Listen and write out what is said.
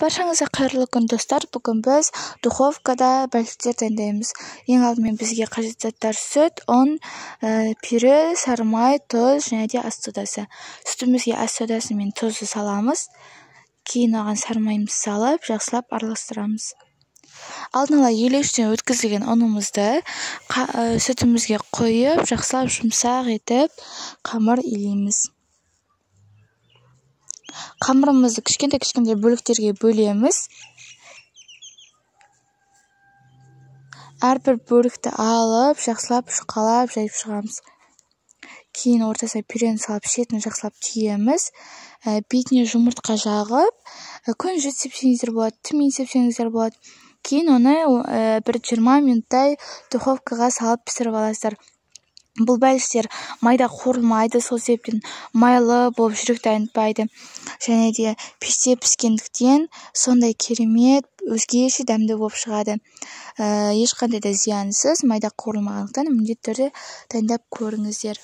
Баршаңызға қайырлы күн достар. Бүгін біз духовкада бәліштер дайындаймыз. Ең алдымен бізге қажет заттар сүт, ұн, пюре, сары май, тұз және де ас содасы. Сүтімізге ас содасы мен тұзды саламыз. Кейін оған сары майымызды салып, жақсылап араластырамыз. Алдын ала елеуіштен өткізілген ұнымызды сүтімізге қойып, жақсылап жұмсақ етіп қамыр илейміз. Қамырымызды кішкентай бөліктерге бөлеміз. Әрбір бөлікті алып, жақсылап шұқалап, жайып шығамыз. Кейін ортасына пюрені салып, шетін жақсылап түйеміз. Бетіне жұмыртқа жағып, күнжіт сепсеңіздер болады, тімен сепсеңіздер болады. Кейін оны бір 20 минуттай духовкаға салып пісіріп аласыздар. Бұл бәліштер майда қуырылмайды, сол себептен майлы болып жүректі айнытпайды. Және де пеште піскендіктен сондай керемет, өзгеше дәмді болып шығады. Ешқандай да зиянсыз, майда қуырылмағандықтан міндетті түрде дайындап көріңіздер.